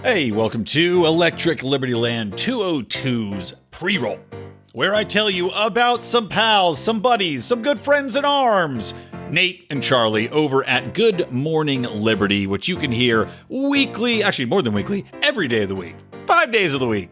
Hey, welcome to Electric Libertyland 202's pre-roll, where I tell you about some pals, some buddies, some good friends in arms, Nate and Charlie over at Good Morning Liberty, which you can hear weekly, actually more than weekly, every day of the week, 5 days of the week.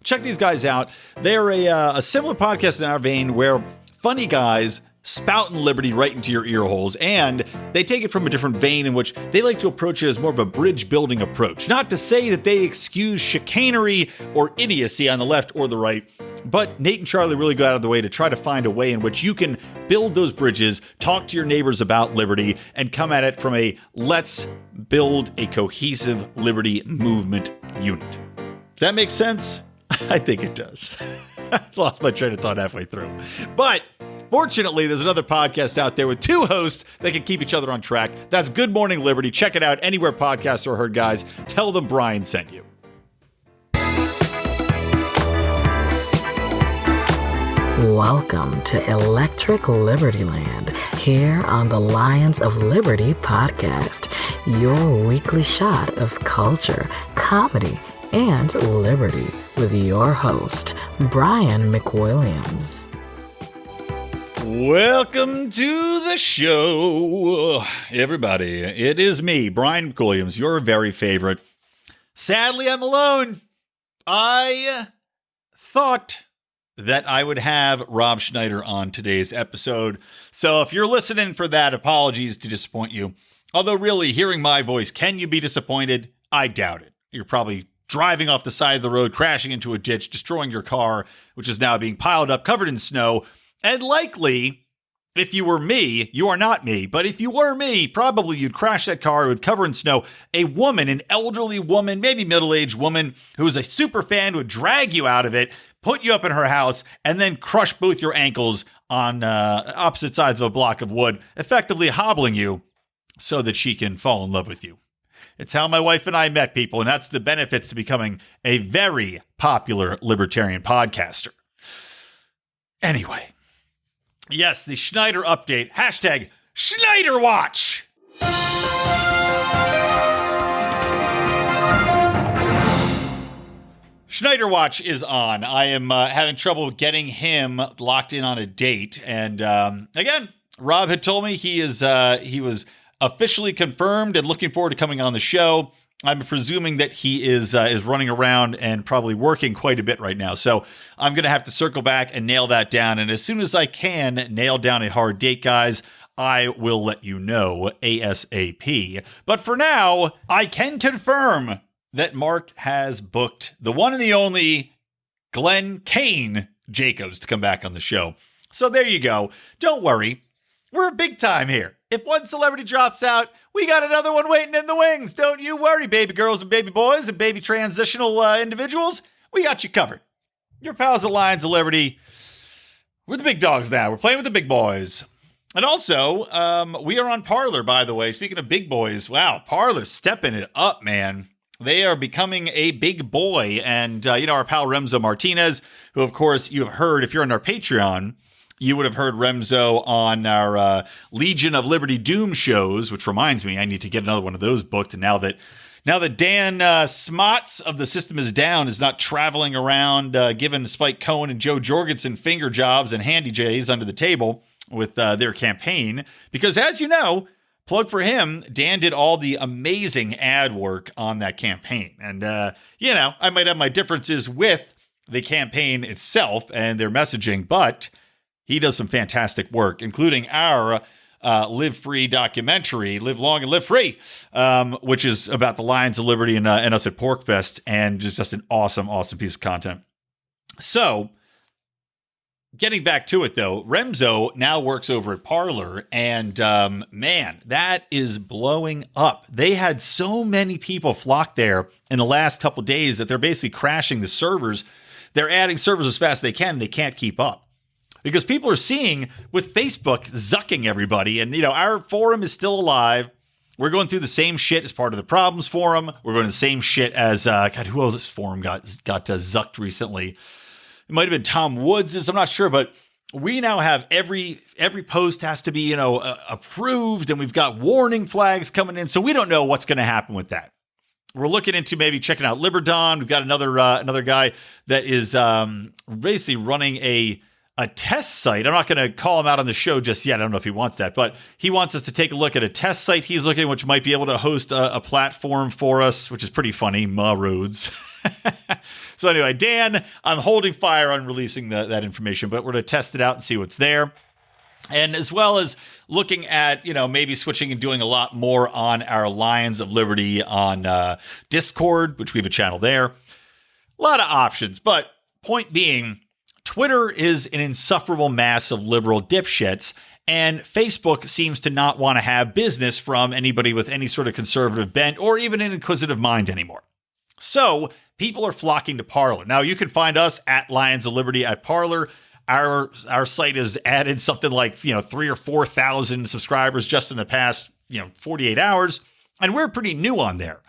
Check these guys out. They're a similar podcast in our vein where funny guys spouting liberty right into your ear holes, and they take it from a different vein in which they like to approach it as more of a bridge building approach. Not to say that they excuse chicanery or idiocy on the left or the right, but Nate and Charlie really go out of the way to try to find a way in which you can build those bridges, talk to your neighbors about liberty, and come at it from a let's build a cohesive liberty movement unit. Does that make sense? I think it does. I lost my train of thought halfway through. But fortunately, there's another podcast out there with two hosts that can keep each other on track. That's Good Morning Liberty. Check it out anywhere podcasts are heard, guys. Tell them Brian sent you. Welcome to Electric Libertyland, here on the Lions of Liberty podcast, your weekly shot of culture, comedy, and liberty with your host, Brian McWilliams. Welcome to the show, everybody. It is me, Brian McWilliams, your very favorite. Sadly, I'm alone. I thought that I would have Rob Schneider on today's episode. So if you're listening for that, apologies to disappoint you. Although really, hearing my voice, can you be disappointed? I doubt it. You're probably driving off the side of the road, crashing into a ditch, destroying your car, which is now being piled up, covered in snow. And likely, if you were me, you are not me, but if you were me, probably you'd crash that car, it would cover in snow. A woman, an elderly woman, maybe middle-aged woman, who is a super fan, would drag you out of it, put you up in her house, and then crush both your ankles on opposite sides of a block of wood, effectively hobbling you so that she can fall in love with you. It's how my wife and I met, people, and that's the benefits to becoming a very popular libertarian podcaster. Anyway, yes, the Schneider update, hashtag Schneider Watch. Schneider Watch is on. I am having trouble getting him locked in on a date. And again, Rob had told me he was officially confirmed and looking forward to coming on the show. I'm presuming that he is running around and probably working quite a bit right now. So I'm going to have to circle back and nail that down. And as soon as I can nail down a hard date, guys, I will let you know ASAP. But for now, I can confirm that Mark has booked the one and the only Glenn Kane Jacobs to come back on the show. So there you go. Don't worry. We're big time here. If one celebrity drops out, we got another one waiting in the wings. Don't you worry, baby girls and baby boys and baby transitional individuals. We got you covered. Your pals at Lions of Liberty. We're the big dogs now. We're playing with the big boys. And also, we are on Parler, by the way. Speaking of big boys, wow, Parler's stepping it up, man. They are becoming a big boy. And, our pal Remzo Martinez, who, of course, you have heard, if you're on our Patreon, you would have heard Remzo on our Legion of Liberty Doom shows, which reminds me, I need to get another one of those booked. And now that Dan Smots of The System Is Down is not traveling around giving Spike Cohen and Joe Jorgensen finger jobs and handy J's under the table with their campaign, because as you know, plug for him, Dan did all the amazing ad work on that campaign. And, I might have my differences with the campaign itself and their messaging, but he does some fantastic work, including our Live Free documentary, Live Long and Live Free, which is about the Lions of Liberty and us at PorkFest, and just an awesome, awesome piece of content. So, getting back to it, though, Remzo now works over at Parler, and man, that is blowing up. They had so many people flock there in the last couple of days that they're basically crashing the servers. They're adding servers as fast as they can, and they can't keep up. Because people are seeing with Facebook zucking everybody. And, our forum is still alive. We're going through the same shit as part of the Problems Forum. We're going the same shit as, who else forum got zucked recently? It might have been Tom Woods'. I'm not sure. But we now have every post has to be, approved. And we've got warning flags coming in. So we don't know what's going to happen with that. we're looking into maybe checking out Liberdon. We've got another guy that is basically running a test site. I'm not going to call him out on the show just yet. I don't know if he wants that, but he wants us to take a look at a test site he's looking, which might be able to host a platform for us, which is pretty funny. Ma Roads. So anyway, Dan, I'm holding fire on releasing that information, but we're going to test it out and see what's there. And as well as looking at, maybe switching and doing a lot more on our Lions of Liberty on Discord, which we have a channel there. A lot of options, but point being, Twitter is an insufferable mass of liberal dipshits, and Facebook seems to not want to have business from anybody with any sort of conservative bent or even an inquisitive mind anymore. So people are flocking to Parler. Now, you can find us at Lions of Liberty at Parler. Our site has added something like 3,000 or 4,000 subscribers just in the past 48 hours, and we're pretty new on there.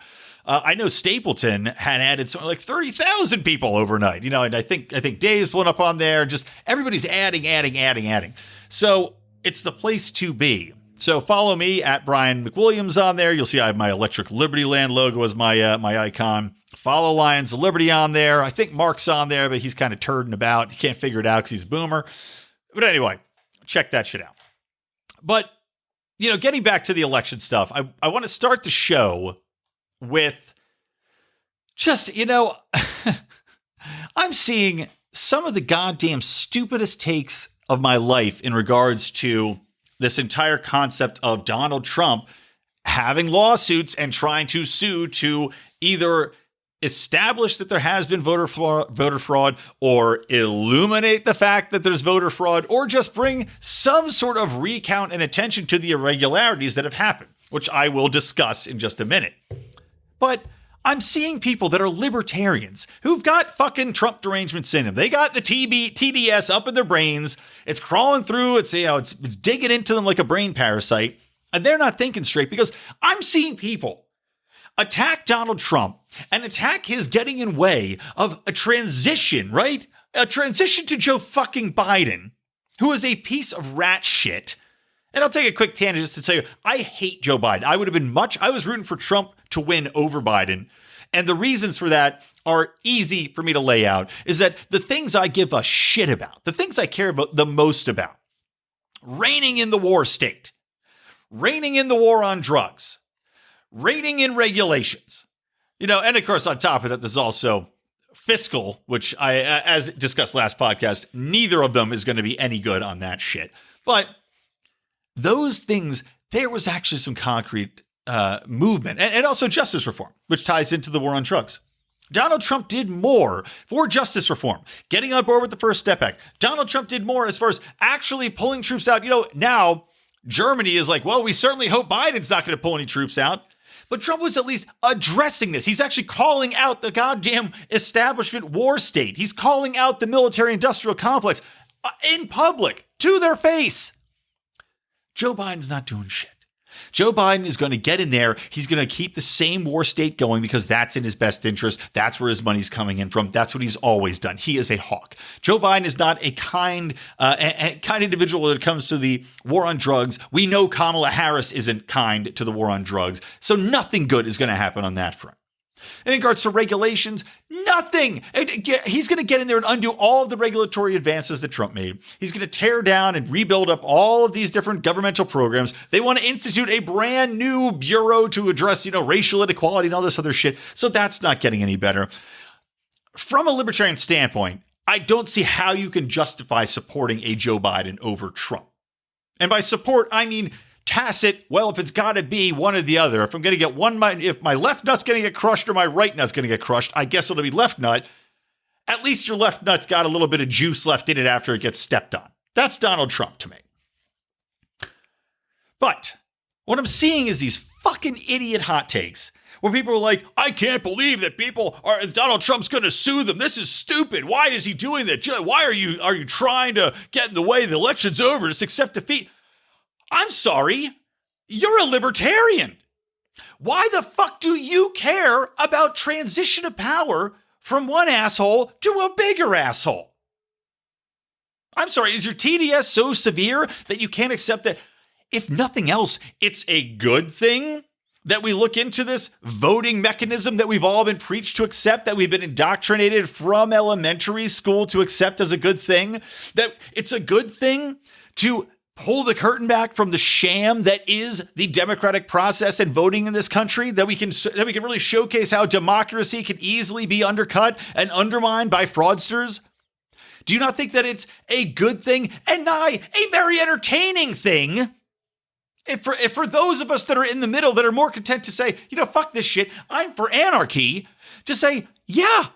I know Stapleton had added something like 30,000 people overnight. And I think Dave's blown up on there. Just everybody's adding. So it's the place to be. So follow me at Brian McWilliams on there. You'll see I have my Electric Libertyland logo as my icon. Follow Lions of Liberty on there. I think Mark's on there, but he's kind of turding about. He can't figure it out because he's a boomer. But anyway, check that shit out. But, getting back to the election stuff, I want to start the show with just, I'm seeing some of the goddamn stupidest takes of my life in regards to this entire concept of Donald Trump having lawsuits and trying to sue to either establish that there has been voter fraud or illuminate the fact that there's voter fraud or just bring some sort of recount and attention to the irregularities that have happened, which I will discuss in just a minute. But I'm seeing people that are libertarians who've got fucking Trump derangements in them. They got the TDS up in their brains. It's crawling through. It's digging into them like a brain parasite. And they're not thinking straight because I'm seeing people attack Donald Trump and attack his getting in way of a transition, right? A transition to Joe fucking Biden, who is a piece of rat shit. And I'll take a quick tangent just to tell you, I hate Joe Biden. I was rooting for Trump to win over Biden. And the reasons for that are easy for me to lay out, is that the things I give a shit about, the things I care about the most about, reigning in the war state, reigning in the war on drugs, reigning in regulations, and of course, on top of that, there's also fiscal, which as discussed last podcast, neither of them is going to be any good on that shit. But those things, there was actually some concrete movement and also justice reform, which ties into the war on drugs. Donald Trump did more for justice reform, getting on board with the First Step Act. Donald Trump did more as far as actually pulling troops out. Now Germany is like, well, we certainly hope Biden's not going to pull any troops out. But Trump was at least addressing this. He's actually calling out the goddamn establishment war state. He's calling out the military-industrial complex in public, to their face. Joe Biden's not doing shit. Joe Biden is going to get in there. He's going to keep the same war state going because that's in his best interest. That's where his money's coming in from. That's what he's always done. He is a hawk. Joe Biden is not a kind individual when it comes to the war on drugs. We know Kamala Harris isn't kind to the war on drugs. So nothing good is going to happen on that front. In regards to regulations, nothing. He's going to get in there and undo all of the regulatory advances that Trump made. He's going to tear down and rebuild up all of these different governmental programs. They want to institute a brand new bureau to address, racial inequality and all this other shit. So that's not getting any better. From a libertarian standpoint, I don't see how you can justify supporting a Joe Biden over Trump. And by support, I mean tacit, well, if it's got to be one or the other, if I'm going to get if my left nut's going to get crushed or my right nut's going to get crushed, I guess it'll be left nut. At least your left nut's got a little bit of juice left in it after it gets stepped on. That's Donald Trump to me. But what I'm seeing is these fucking idiot hot takes where people are like, I can't believe that Donald Trump's going to sue them. This is stupid. Why is he doing that? Why are you trying to get in the way? The election's over. Just accept defeat. I'm sorry, you're a libertarian. Why the fuck do you care about transition of power from one asshole to a bigger asshole? I'm sorry, is your TDS so severe that you can't accept that? If nothing else, it's a good thing that we look into this voting mechanism that we've all been preached to accept, that we've been indoctrinated from elementary school to accept as a good thing, that it's a good thing to pull the curtain back from the sham that is the democratic process and voting in this country, that we can really showcase how democracy can easily be undercut and undermined by fraudsters? Do you not think that it's a good thing and a very entertaining thing? If for those of us that are in the middle that are more content to say, fuck this shit, I'm for anarchy, to say, yeah,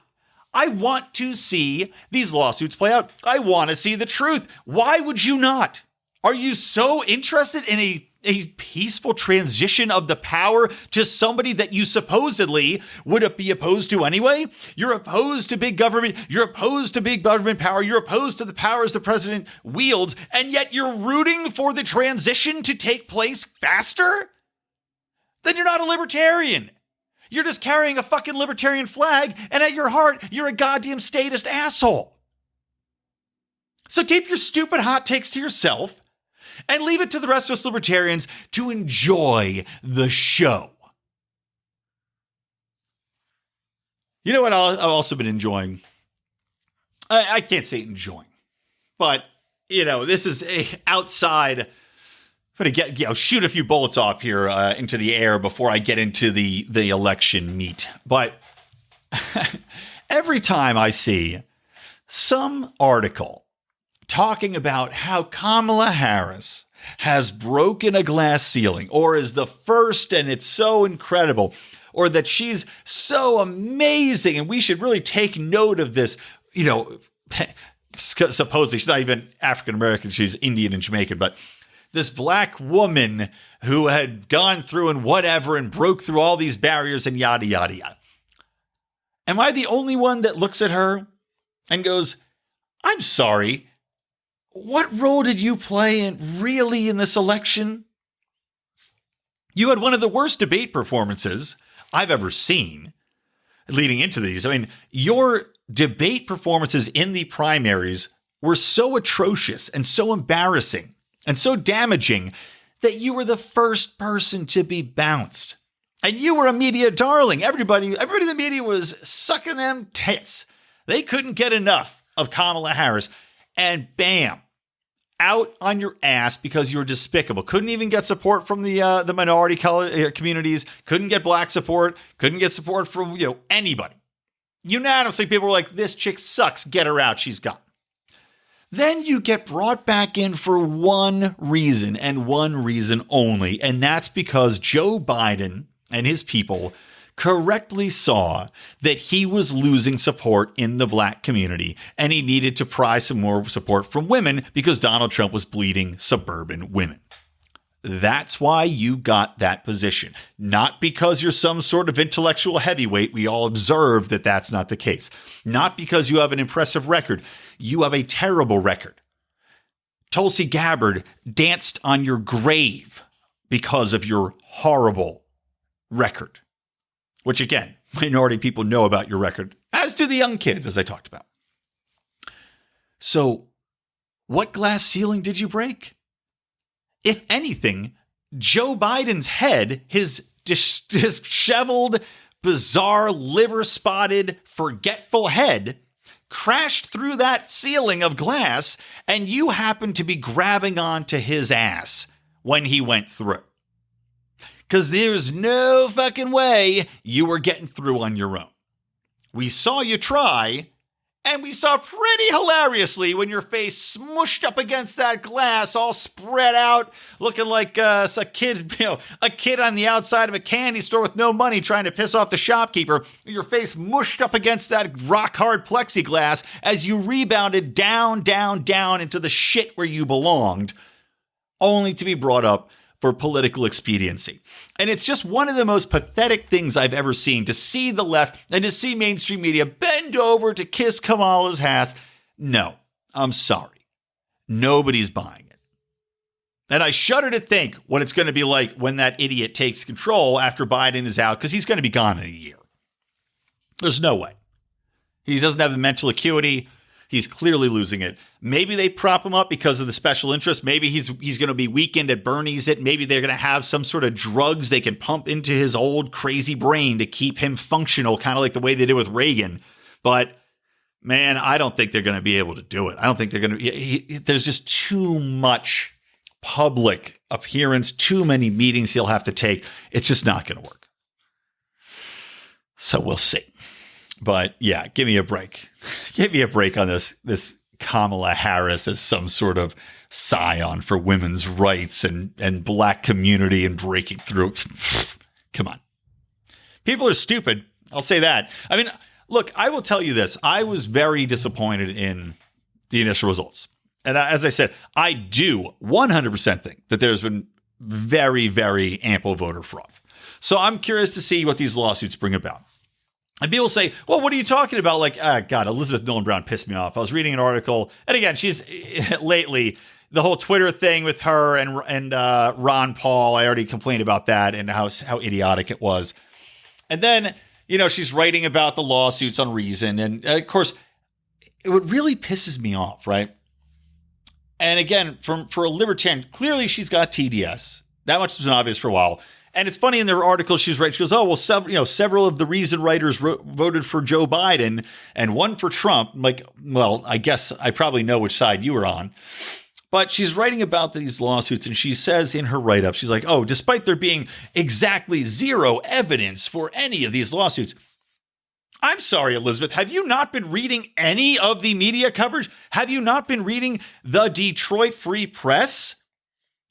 I want to see these lawsuits play out. I want to see the truth. Why would you not? Are you so interested in a peaceful transition of the power to somebody that you supposedly would be opposed to anyway? You're opposed to big government. You're opposed to big government power. You're opposed to the powers the president wields, and yet you're rooting for the transition to take place faster? Then you're not a libertarian. You're just carrying a fucking libertarian flag, and at your heart, you're a goddamn statist asshole. So keep your stupid hot takes to yourself and leave it to the rest of us libertarians to enjoy the show. You know what I've also been enjoying? I can't say enjoying, but, this is outside. I'm going to shoot a few bullets off here into the air before I get into the election meat. But every time I see some article talking about how Kamala Harris has broken a glass ceiling, or is the first and it's so incredible, or that she's so amazing and we should really take note of this, supposedly she's not even African American, she's Indian and Jamaican, but this black woman who had gone through and whatever and broke through all these barriers and yada, yada, yada. Am I the only one that looks at her and goes, I'm sorry, what role did you play in this election? You had one of the worst debate performances I've ever seen leading into these. I mean, your debate performances in the primaries were so atrocious and so embarrassing and so damaging that you were the first person to be bounced. And you were a media darling. Everybody in the media was sucking them tits. They couldn't get enough of Kamala Harris. And bam, out on your ass because you were despicable. Couldn't even get support from the minority communities. Couldn't get black support. Couldn't get support from anybody. Unanimously, people were like, this chick sucks. Get her out. She's gone. Then you get brought back in for one reason and one reason only. And that's because Joe Biden and his people correctly saw that he was losing support in the black community and he needed to pry some more support from women because Donald Trump was bleeding suburban women. That's why you got that position. Not because you're some sort of intellectual heavyweight. We all observe that that's not the case. Not because you have an impressive record. You have a terrible record. Tulsi Gabbard danced on your grave because of your horrible record. Which, again, minority people know about your record, as do the young kids, as I talked about. So, what glass ceiling did you break? If anything, Joe Biden's head, his disheveled, bizarre, liver-spotted, forgetful head, crashed through that ceiling of glass, and you happened to be grabbing onto his ass when he went through. Because there's no fucking way you were getting through on your own. We saw you try, and we saw pretty hilariously when your face smushed up against that glass, all spread out, looking like a kid on the outside of a candy store with no money trying to piss off the shopkeeper. Your face mushed up against that rock-hard plexiglass as you rebounded down, down, down into the shit where you belonged, only to be brought up for political expediency. And it's just one of the most pathetic things I've ever seen, to see the left and to see mainstream media bend over to kiss Kamala's ass. No, I'm sorry. Nobody's buying it. And I shudder to think what it's going to be like when that idiot takes control after Biden is out, because he's going to be gone in a year. There's no way. He doesn't have the mental acuity. He's clearly losing it. Maybe they prop him up because of the special interest. Maybe he's going to be Weekend at Bernie's it. Maybe they're going to have some sort of drugs they can pump into his old crazy brain to keep him functional, kind of like the way they did with Reagan. But man, I don't think they're going to be able to do it. I don't think they're going to. There's just too much public appearance, too many meetings he'll have to take. It's just not going to work. So we'll see. But yeah, give me a break. Give me a break on this Kamala Harris as some sort of scion for women's rights and black community and breaking through. Come on. People are stupid. I'll say that. I mean, look, I will tell you this. I was very disappointed in the initial results. And as I said, I do 100% think that there's been very, very ample voter fraud. So I'm curious to see what these lawsuits bring about. And people say, well, what are you talking about? Like, God, Elizabeth Nolan Brown pissed me off. I was reading an article. And again, she's lately, the whole Twitter thing with her and Ron Paul, I already complained about that and how idiotic it was. And then, she's writing about the lawsuits on Reason. And of course, what really pisses me off, right? And again, for a libertarian, clearly she's got TDS. That much has been obvious for a while. And it's funny in their article, she's right. She goes, oh, well, several of the Reason writers voted for Joe Biden and one for Trump. I'm like, well, I guess I probably know which side you were on. But she's writing about these lawsuits, and she says in her write-up, she's like, oh, despite there being exactly zero evidence for any of these lawsuits. I'm sorry, Elizabeth, have you not been reading any of the media coverage? Have you not been reading the Detroit Free Press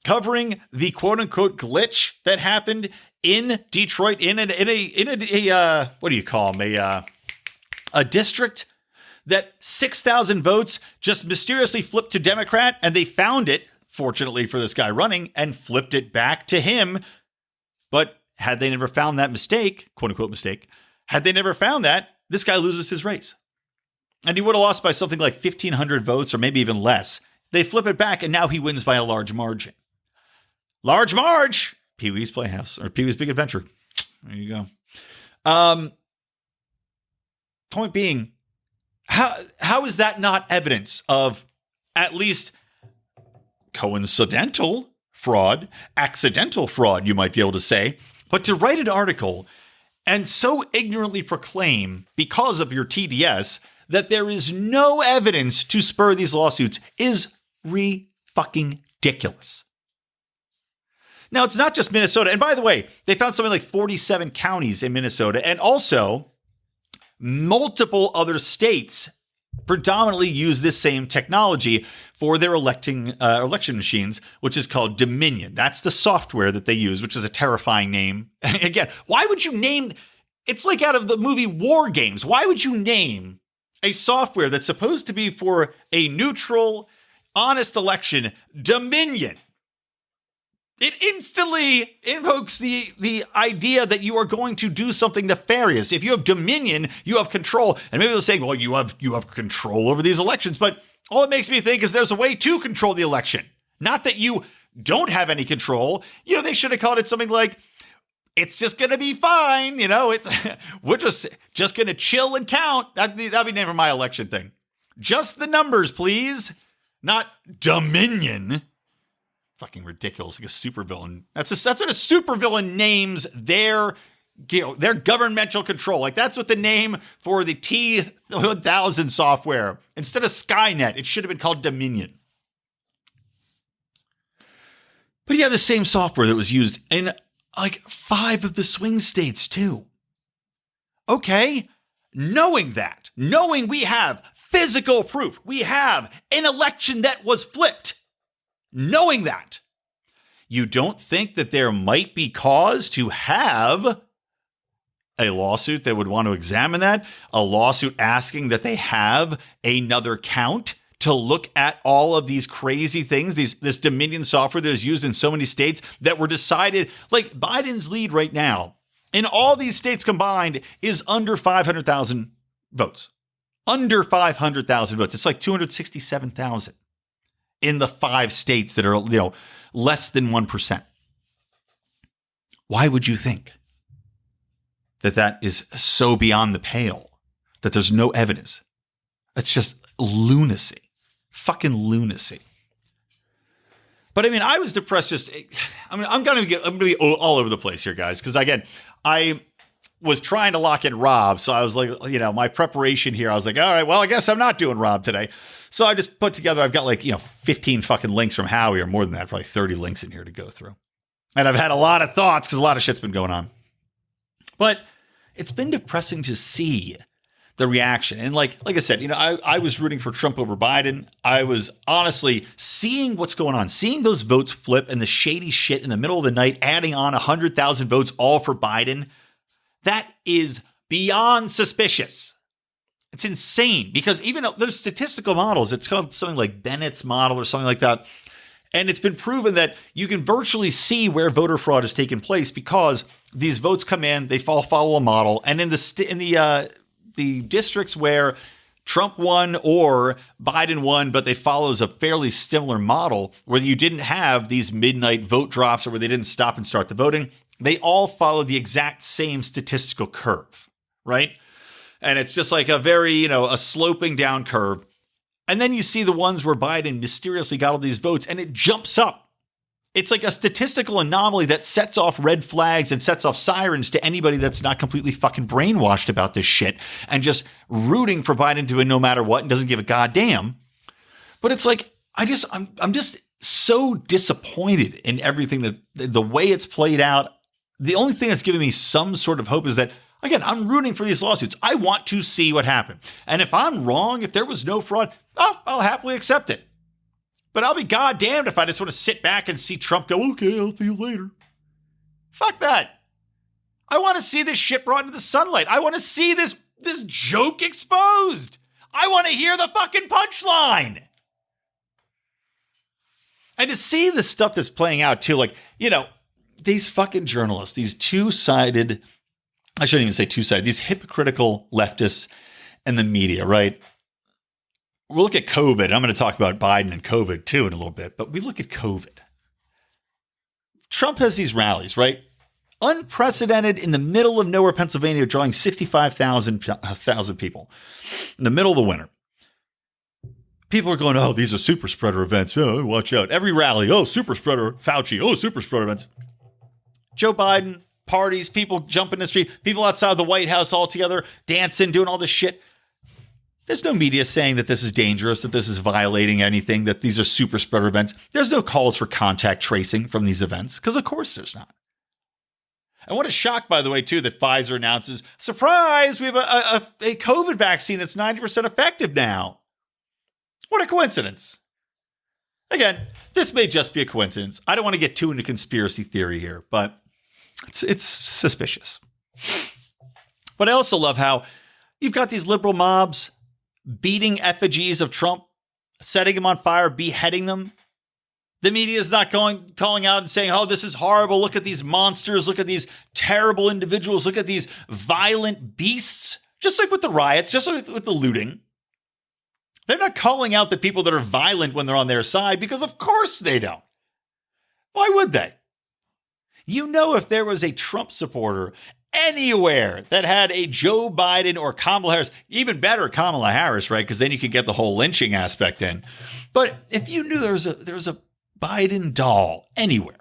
covering the quote-unquote glitch that happened in Detroit in a what do you call them, a district that 6,000 votes just mysteriously flipped to Democrat, and they found it, fortunately for this guy running, and flipped it back to him. But had they never found that mistake, quote-unquote mistake, had they never found that, this guy loses his race. And he would have lost by something like 1,500 votes or maybe even less. They flip it back, and now he wins by a large margin. Large marge! Pee-wee's Playhouse, or Pee-wee's Big Adventure. There you go. Point being, how is that not evidence of at least coincidental fraud, accidental fraud, you might be able to say, but to write an article and so ignorantly proclaim, because of your TDS, that there is no evidence to spur these lawsuits is ridiculous. Now, it's not just Minnesota. And by the way, they found something like 47 counties in Minnesota, and also multiple other states predominantly use this same technology for their election machines, which is called Dominion. That's the software that they use, which is a terrifying name. And again, why would you name, it's like out of the movie War Games. Why would you name a software that's supposed to be for a neutral, honest election Dominion? It instantly invokes the idea that you are going to do something nefarious. If you have dominion, you have control. And maybe they'll say, well, you have control over these elections. But all it makes me think is there's a way to control the election. Not that you don't have any control. They should have called it something like, it's just going to be fine. We're just going to chill and count. That'd be the name of my election thing. Just the numbers, please. Not Dominion. Fucking ridiculous, like a supervillain. That's what a supervillain names their governmental control. Like that's what the name for the T-1000 software. Instead of Skynet, it should have been called Dominion. But you have the same software that was used in like 5 of the swing states too. Okay, knowing we have physical proof, we have an election that was flipped. Knowing that, you don't think that there might be cause to have a lawsuit that would want to examine that? A lawsuit asking that they have another count to look at all of these crazy things, this Dominion software that is used in so many states that were decided, like Biden's lead right now in all these states combined is under 500,000 votes. Under 500,000 votes. It's like 267,000. In the 5 states that are, less than 1%. Why would you think that is so beyond the pale that there's no evidence? It's just lunacy. Fucking lunacy. But I mean, I was depressed I'm going to be all over the place here, guys. Because again, I was trying to lock in Rob. So I was like, my preparation here, I was like, all right, well, I guess I'm not doing Rob today. So I just put together, I've got 15 fucking links from Howie, or more than that, probably 30 links in here to go through. And I've had a lot of thoughts because a lot of shit's been going on. But it's been depressing to see the reaction. And like I said, I was rooting for Trump over Biden. I was honestly seeing what's going on, seeing those votes flip and the shady shit in the middle of the night, adding on 100,000 votes all for Biden. That is beyond suspicious. It's insane because even there's statistical models. It's called something like Bennett's model or something like that. And it's been proven that you can virtually see where voter fraud has taken place because these votes come in, they follow a model. And in the districts where Trump won or Biden won, but they follows a fairly similar model where you didn't have these midnight vote drops or where they didn't stop and start the voting, they all follow the exact same statistical curve, right? And it's just like a very, a sloping down curve. And then you see the ones where Biden mysteriously got all these votes and it jumps up. It's like a statistical anomaly that sets off red flags and sets off sirens to anybody that's not completely fucking brainwashed about this shit and just rooting for Biden to win no matter what and doesn't give a goddamn. But it's like, I'm just so disappointed in everything, that the way it's played out. The only thing that's giving me some sort of hope is that, again, I'm rooting for these lawsuits. I want to see what happened. And if I'm wrong, if there was no fraud, I'll happily accept it. But I'll be goddamned if I just want to sit back and see Trump go, okay, I'll see you later. Fuck that. I want to see this shit brought into the sunlight. I want to see this joke exposed. I want to hear the fucking punchline. And to see the stuff that's playing out too, these fucking journalists, these two-sided, I shouldn't even say two-sided, these hypocritical leftists and the media, right? We'll look at COVID. I'm going to talk about Biden and COVID too in a little bit, but we look at COVID. Trump has these rallies, right? Unprecedented in the middle of nowhere, Pennsylvania, drawing 65,000 people in the middle of the winter. People are going, oh, these are super spreader events. Oh, watch out. Every rally, oh, super spreader, Fauci, oh, super spreader events. Joe Biden, parties, people jumping in the street, people outside the White House all together, dancing, doing all this shit. There's no media saying that this is dangerous, that this is violating anything, that these are super spreader events. There's no calls for contact tracing from these events, because of course there's not. And what a shock, by the way, too, that Pfizer announces, surprise, we have a COVID vaccine that's 90% effective now. What a coincidence. Again, this may just be a coincidence. I don't want to get too into conspiracy theory here, but it's suspicious. But I also love how you've got these liberal mobs beating effigies of Trump, setting him on fire, beheading them. The media is not calling out and saying, oh, this is horrible. Look at these monsters. Look at these terrible individuals. Look at these violent beasts. Just like with the riots, just like with the looting. They're not calling out the people that are violent when they're on their side, because of course they don't. Why would they? If there was a Trump supporter anywhere that had a Joe Biden or Kamala Harris, even better Kamala Harris, right? Because then you could get the whole lynching aspect in. But if you knew there was a Biden doll anywhere,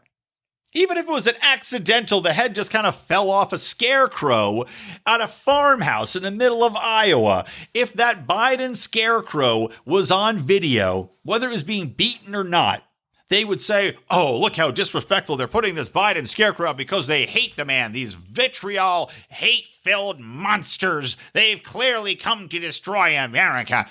even if it was an accidental, the head just kind of fell off a scarecrow at a farmhouse in the middle of Iowa, if that Biden scarecrow was on video, whether it was being beaten or not, they would say, oh, look how disrespectful they're putting this Biden scarecrow because they hate the man. These vitriol, hate-filled monsters. They've clearly come to destroy America.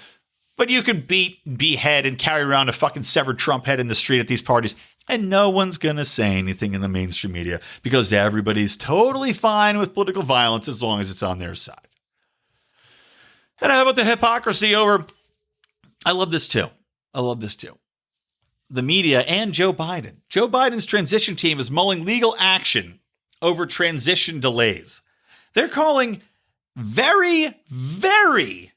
But you could behead and carry around a fucking severed Trump head in the street at these parties, and no one's going to say anything in the mainstream media because everybody's totally fine with political violence as long as it's on their side. And how about the hypocrisy over? I love this too. The media and Joe Biden. Joe Biden's transition team is mulling legal action over transition delays. They're calling very, very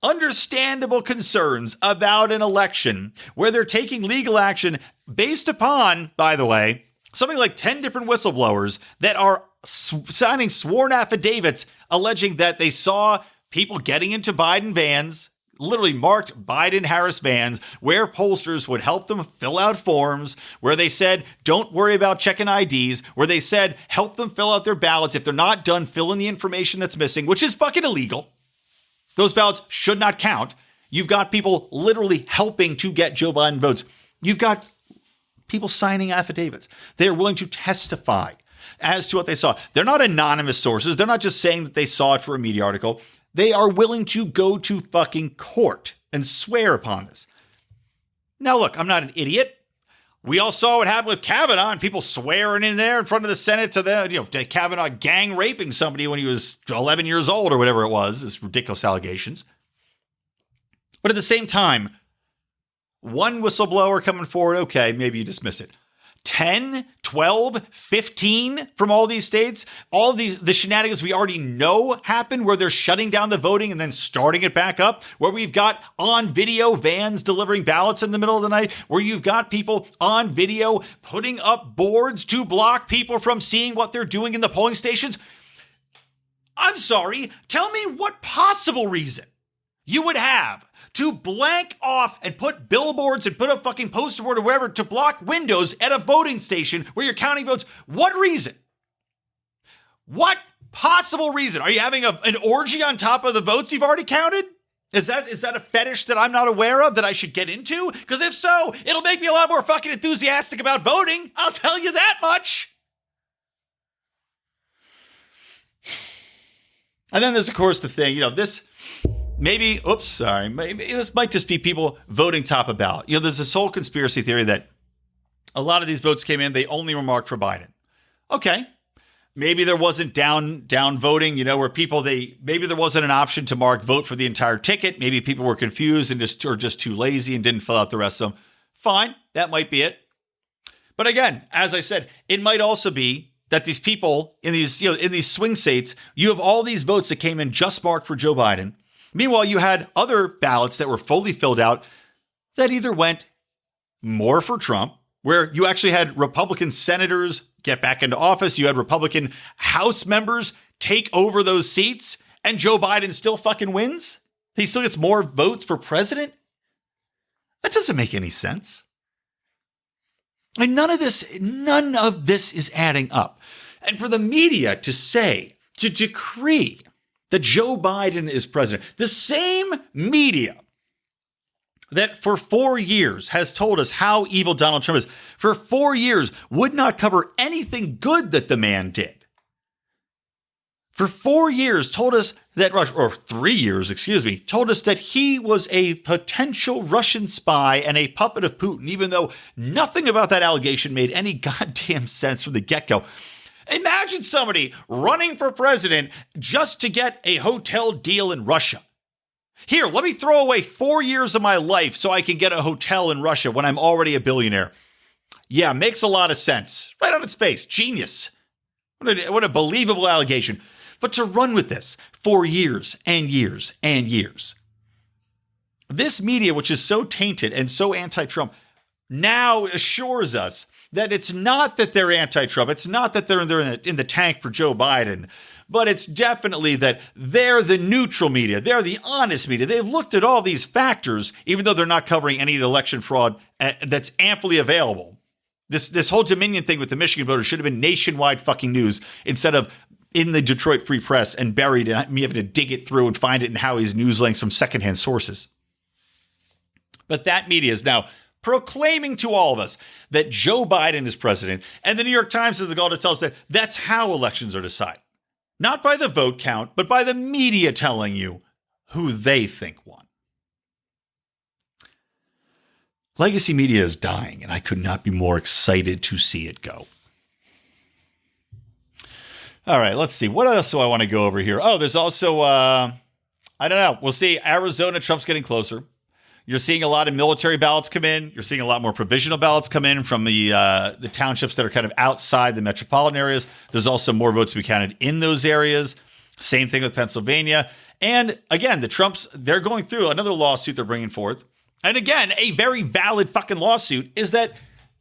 understandable concerns about an election where they're taking legal action based upon, by the way, something like 10 different whistleblowers that are signing sworn affidavits alleging that they saw people getting into Biden vans, literally marked Biden-Harris vans where pollsters would help them fill out forms, where they said, don't worry about checking IDs, where they said, help them fill out their ballots. If they're not done, fill in the information that's missing, which is fucking illegal. Those ballots should not count. You've got people literally helping to get Joe Biden votes. You've got people signing affidavits. They're willing to testify as to what they saw. They're not anonymous sources. They're not just saying that they saw it for a media article. They are willing to go to fucking court and swear upon this. Now, look, I'm not an idiot. We all saw what happened with Kavanaugh and people swearing in there in front of the Senate to Kavanaugh gang raping somebody when he was 11 years old or whatever it was. This ridiculous allegations. But at the same time, one whistleblower coming forward, okay, maybe you dismiss it. 10, 12, 15 from all these states, all these, the shenanigans we already know happen where they're shutting down the voting and then starting it back up, where we've got on video vans delivering ballots in the middle of the night, where you've got people on video putting up boards to block people from seeing what they're doing in the polling stations. I'm sorry, tell me what possible reason you would have to blank off and put billboards and put a fucking poster board or wherever to block windows at a voting station where you're counting votes. What reason? What possible reason? Are you having an orgy on top of the votes you've already counted? Is that a fetish that I'm not aware of that I should get into? Because if so, it'll make me a lot more fucking enthusiastic about voting. I'll tell you that much. And then there's, of course, the thing, this... Maybe this might just be people voting top of ballot. There's this whole conspiracy theory that a lot of these votes came in, they only were marked for Biden. Okay. Maybe there wasn't down voting, where maybe there wasn't an option to mark vote for the entire ticket. Maybe people were confused and just too lazy and didn't fill out the rest of them. Fine. That might be it. But again, as I said, it might also be that these people in these swing states, you have all these votes that came in just marked for Joe Biden. Meanwhile, you had other ballots that were fully filled out that either went more for Trump, where you actually had Republican senators get back into office. You had Republican House members take over those seats, and Joe Biden still fucking wins. He still gets more votes for president. That doesn't make any sense. And none of this is adding up. And for the media to decree that Joe Biden is president, the same media that for 4 years has told us how evil Donald Trump is, for 4 years would not cover anything good that the man did. For 4 years told us that, or 3 years, told us that he was a potential Russian spy and a puppet of Putin, even though nothing about that allegation made any goddamn sense from the get-go. Imagine somebody running for president just to get a hotel deal in Russia. Here, let me throw away 4 years of my life so I can get a hotel in Russia when I'm already a billionaire. Yeah, makes a lot of sense. Right on its face. Genius. What a believable allegation. But to run with this for years and years and years. This media, which is so tainted and so anti-Trump, now assures us that it's not that they're anti-Trump. It's not that they're in the tank for Joe Biden. But it's definitely that they're the neutral media. They're the honest media. They've looked at all these factors, even though they're not covering any of the election fraud that's amply available. This whole Dominion thing with the Michigan voters should have been nationwide fucking news instead of in the Detroit Free Press and buried and me having to dig it through and find it in Howie's news links from secondhand sources. But that media is now proclaiming to all of us that Joe Biden is president. And the New York Times is the goal to tell us that that's how elections are decided. Not by the vote count, but by the media telling you who they think won. Legacy media is dying, and I could not be more excited to see it go. All right, let's see. What else do I want to go over here? Oh, there's also, I don't know. We'll see. Arizona, Trump's getting closer. You're seeing a lot of military ballots come in. You're seeing a lot more provisional ballots come in from the townships that are kind of outside the metropolitan areas. There's also more votes to be counted in those areas. Same thing with Pennsylvania. And again, the Trumps, they're going through another lawsuit they're bringing forth. And again, a very valid fucking lawsuit is that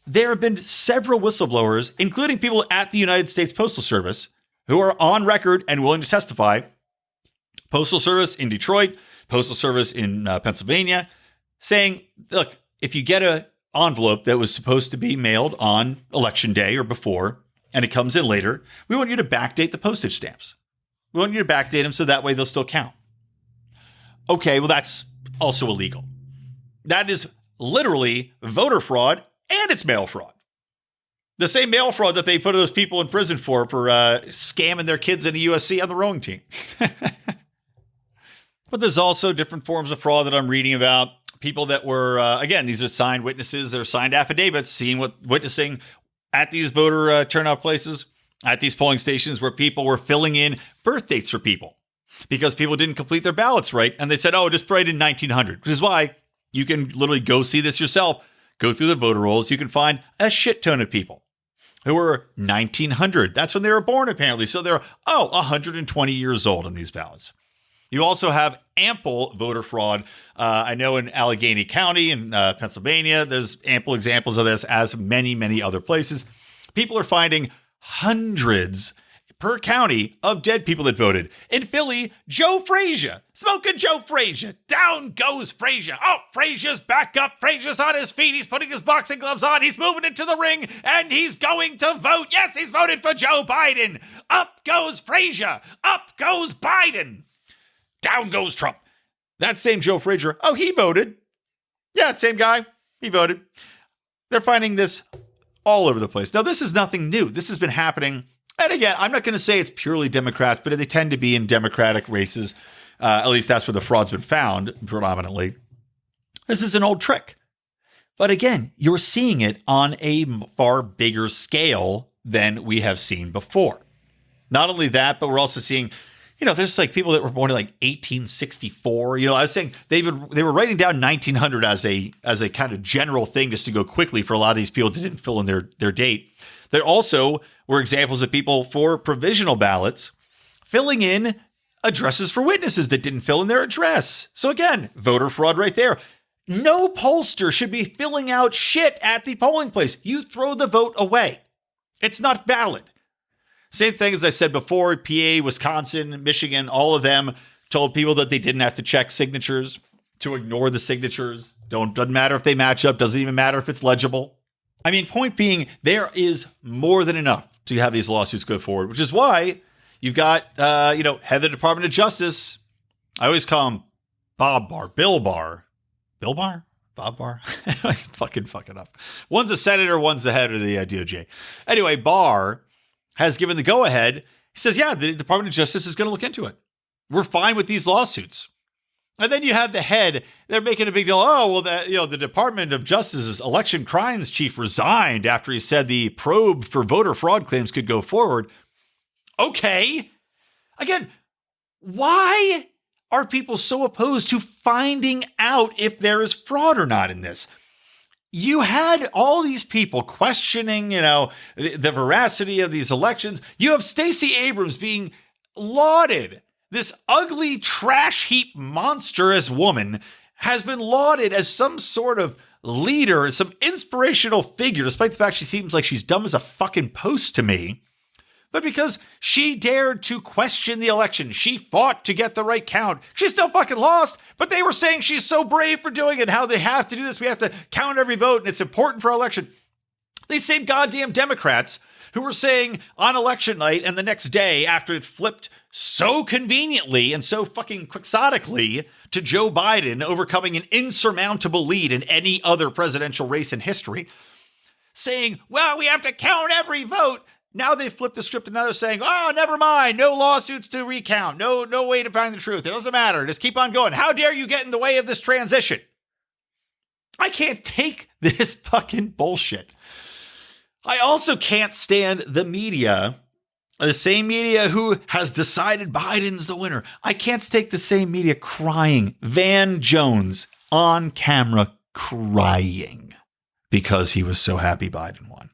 there have been several whistleblowers, including people at the United States Postal Service, who are on record and willing to testify. Postal Service in Detroit, Postal Service in Pennsylvania, saying, look, if you get an envelope that was supposed to be mailed on election day or before, and it comes in later, we want you to backdate the postage stamps. We want you to backdate them so that way they'll still count. Okay, well, that's also illegal. That is literally voter fraud, and it's mail fraud. The same mail fraud that they put those people in prison for scamming their kids into USC on the rowing team. But there's also different forms of fraud that I'm reading about. People that were, again, these are signed witnesses that are signed affidavits, witnessing at these voter turnout places, at these polling stations where people were filling in birth dates for people because people didn't complete their ballots right. And they said, oh, just write in 1900, which is why you can literally go see this yourself, go through the voter rolls. You can find a shit ton of people who were 1900. That's when they were born, apparently. So they're, 120 years old on these ballots. You also have ample voter fraud. I know in Allegheny County in Pennsylvania, there's ample examples of this, as many, many other places. People are finding hundreds per county of dead people that voted. In Philly, Joe Frazier, smoking Joe Frazier. Down goes Frazier. Oh, Frazier's back up. Frazier's on his feet. He's putting his boxing gloves on. He's moving into the ring, and he's going to vote. Yes, he's voted for Joe Biden. Up goes Frazier. Up goes Biden. Down goes Trump. That same Joe Frazier, he voted. Yeah, same guy. He voted. They're finding this all over the place. Now, this is nothing new. This has been happening. And again, I'm not going to say it's purely Democrats, but they tend to be in Democratic races. At least that's where the fraud's been found predominantly. This is an old trick. But again, you're seeing it on a far bigger scale than we have seen before. Not only that, but we're also seeing, there's like people that were born in like 1864. I was saying they were writing down 1900 as a kind of general thing just to go quickly for a lot of these people that didn't fill in their date. There also were examples of people for provisional ballots filling in addresses for witnesses that didn't fill in their address. So again, voter fraud right there. No pollster should be filling out shit at the polling place. You throw the vote away. It's not valid. Same thing as I said before, PA, Wisconsin, Michigan, all of them told people that they didn't have to check signatures, to ignore the signatures. Doesn't matter if they match up. Doesn't even matter if it's legible. I mean, point being, there is more than enough to have these lawsuits go forward, which is why you've got, head of the Department of Justice. I always call him Bob Barr, Bill Barr. Bill Barr? Bob Barr? I fucking fuck it up. One's a senator, one's the head of the DOJ. Anyway, Barr has given the go-ahead. He says, yeah, the Department of Justice is going to look into it. We're fine with these lawsuits. And then you have the head. They're making a big deal. Oh, well, the Department of Justice's election crimes chief resigned after he said the probe for voter fraud claims could go forward. Okay. Again, why are people so opposed to finding out if there is fraud or not in this? You had all these people questioning, the veracity of these elections. You have Stacey Abrams being lauded. This ugly trash heap monstrous woman has been lauded as some sort of leader, some inspirational figure, despite the fact she seems like she's dumb as a fucking post to me. But because she dared to question the election, she fought to get the right count. She still fucking lost, but they were saying she's so brave for doing it, how they have to do this. We have to count every vote, and it's important for our election. These same goddamn Democrats who were saying on election night and the next day after it flipped so conveniently and so fucking quixotically to Joe Biden overcoming an insurmountable lead in any other presidential race in history, saying, well, we have to count every vote. Now they flipped the script and now they're saying, oh, never mind. No lawsuits to recount. No way to find the truth. It doesn't matter. Just keep on going. How dare you get in the way of this transition? I can't take this fucking bullshit. I also can't stand the media, the same media who has decided Biden's the winner. I can't take the same media crying. Van Jones on camera crying because he was so happy Biden won.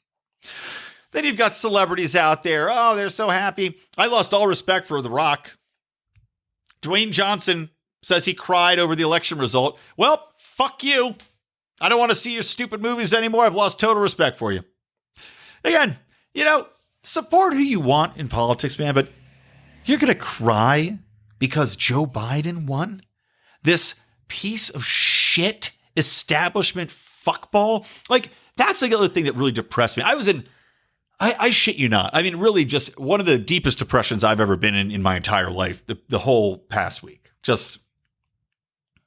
Then you've got celebrities out there. Oh, they're so happy. I lost all respect for The Rock. Dwayne Johnson says he cried over the election result. Well, fuck you. I don't want to see your stupid movies anymore. I've lost total respect for you. Again, support who you want in politics, man, but you're going to cry because Joe Biden won? this piece of shit establishment fuckball. Like, that's the other thing that really depressed me. I shit you not. I mean, really just one of the deepest depressions I've ever been in my entire life, the whole past week. Just,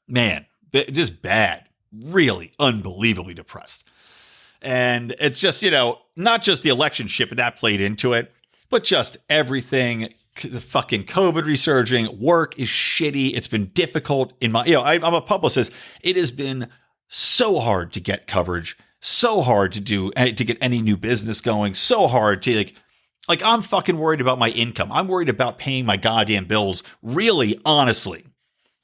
man, just bad. Really unbelievably depressed. And it's just, not just the election shit, but that played into it, but just everything. The fucking COVID resurging, work is shitty. It's been difficult in my, I'm a publicist. It has been so hard to get coverage, so hard to get any new business going, so hard to like I'm fucking worried about my income. I'm worried about paying my goddamn bills, really, honestly,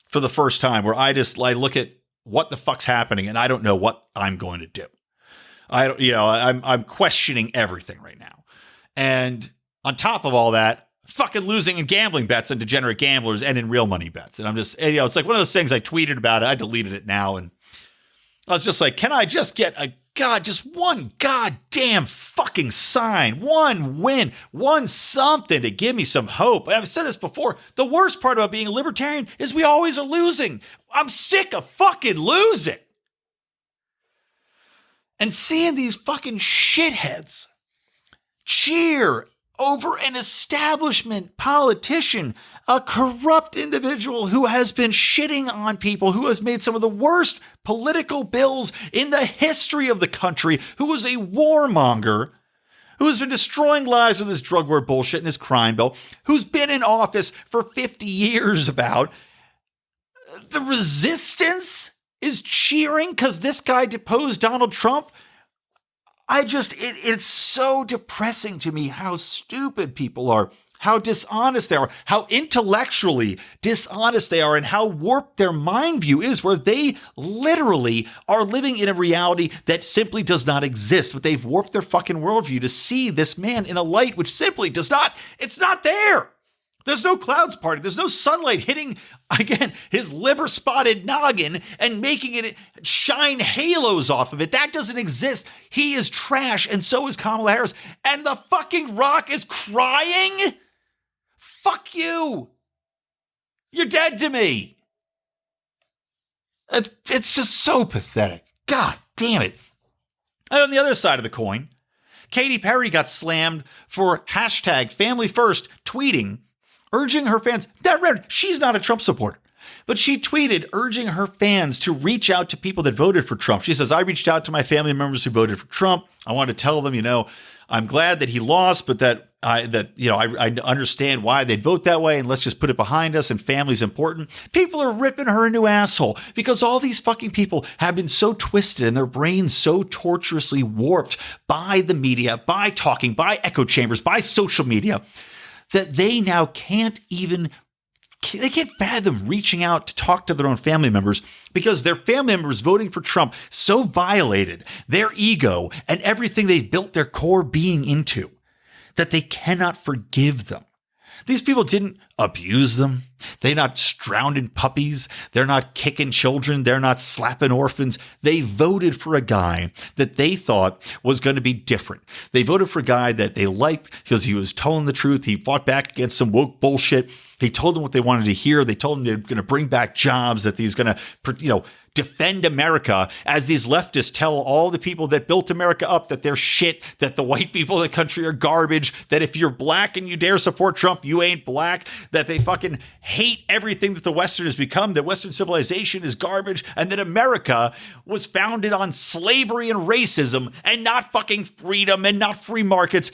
for the first time, where I look at what the fuck's happening and I don't know what I'm going to do. I'm questioning everything right now. And on top of all that, fucking losing in gambling bets and degenerate gamblers and in real money bets. And I'm just, it's like one of those things I tweeted about it. I deleted it now. And I was just like, can I just get just one goddamn fucking sign, one win, one something to give me some hope. And I've said this before. The worst part about being a libertarian is we always are losing. I'm sick of fucking losing. And seeing these fucking shitheads cheer over an establishment politician, a corrupt individual who has been shitting on people, who has made some of the worst political bills in the history of the country, who was a warmonger, who has been destroying lives with his drug war bullshit and his crime bill, who's been in office for 50 years about. The resistance is cheering because this guy deposed Donald Trump. It's so depressing to me how stupid people are, how dishonest they are, how intellectually dishonest they are, and how warped their mind view is, where they literally are living in a reality that simply does not exist, but they've warped their fucking worldview to see this man in a light which simply it's not there. There's no clouds parting. There's no sunlight hitting, again, his liver-spotted noggin and making it shine halos off of it. That doesn't exist. He is trash, and so is Kamala Harris. And the fucking Rock is crying? Fuck you. You're dead to me. It's just so pathetic. God damn it. And on the other side of the coin, Katy Perry got slammed for hashtag family first tweeting, urging her fans, she's not a Trump supporter, but she tweeted urging her fans to reach out to people that voted for Trump. She says, I reached out to my family members who voted for Trump. I want to tell them, I'm glad that he lost, but that I understand why they'd vote that way, and let's just put it behind us, and family's important. People are ripping her a new asshole because all these fucking people have been so twisted and their brains so tortuously warped by the media, by talking, by echo chambers, by social media, that they now can't fathom reaching out to talk to their own family members because their family members voting for Trump so violated their ego and everything they've built their core being into that they cannot forgive them. These people didn't abuse them. They're not drowning puppies. They're not kicking children. They're not slapping orphans. They voted for a guy that they thought was going to be different. They voted for a guy that they liked because he was telling the truth. He fought back against some woke bullshit. He told them what they wanted to hear. They told them they're going to bring back jobs, that he's going to, defend America, as these leftists tell all the people that built America up that they're shit, that the white people in the country are garbage, that if you're black and you dare support Trump, you ain't black, that they fucking hate everything that the Western has become, that Western civilization is garbage, and that America was founded on slavery and racism and not fucking freedom and not free markets.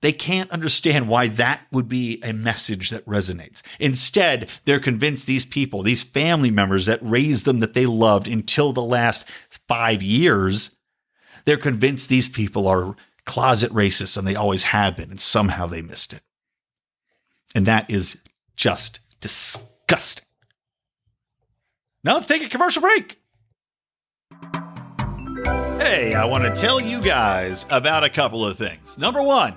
They can't understand why that would be a message that resonates. Instead, they're convinced these people, these family members that raised them, that they loved until the last 5 years, they're convinced these people are closet racists and they always have been, and somehow they missed it. And that is just disgusting. Now let's take a commercial break. Hey, I want to tell you guys about a couple of things. Number one,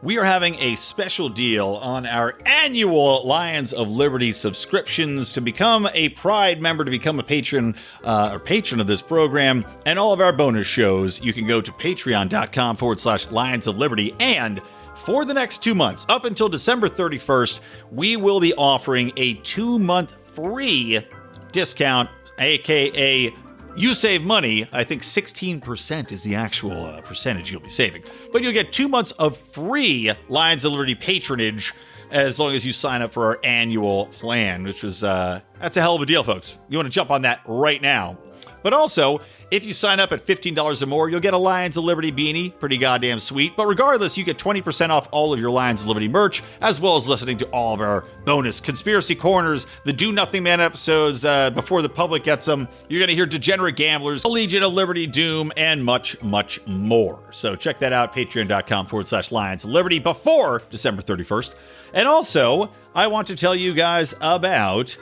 we are having a special deal on our annual Lions of Liberty subscriptions. To become a Pride member, to become a patron or patron of this program and all of our bonus shows, you can go to patreon.com/Lions of Liberty. And for the next 2 months, up until December 31st, we will be offering a 2-month free discount, aka you save money. I think 16% is the actual percentage you'll be saving. But you'll get 2 months of free Lions of Liberty patronage as long as you sign up for our annual plan, which was, that's a hell of a deal, folks. You want to jump on that right now. But also, if you sign up at $15 or more, you'll get a Lions of Liberty beanie. Pretty goddamn sweet. But regardless, you get 20% off all of your Lions of Liberty merch, as well as listening to all of our bonus Conspiracy Corners, the Do Nothing Man episodes before the public gets them. You're going to hear Degenerate Gamblers, Legion of Liberty Doom, and much, much more. So check that out, patreon.com/Lions of Liberty before December 31st. And also, I want to tell you guys about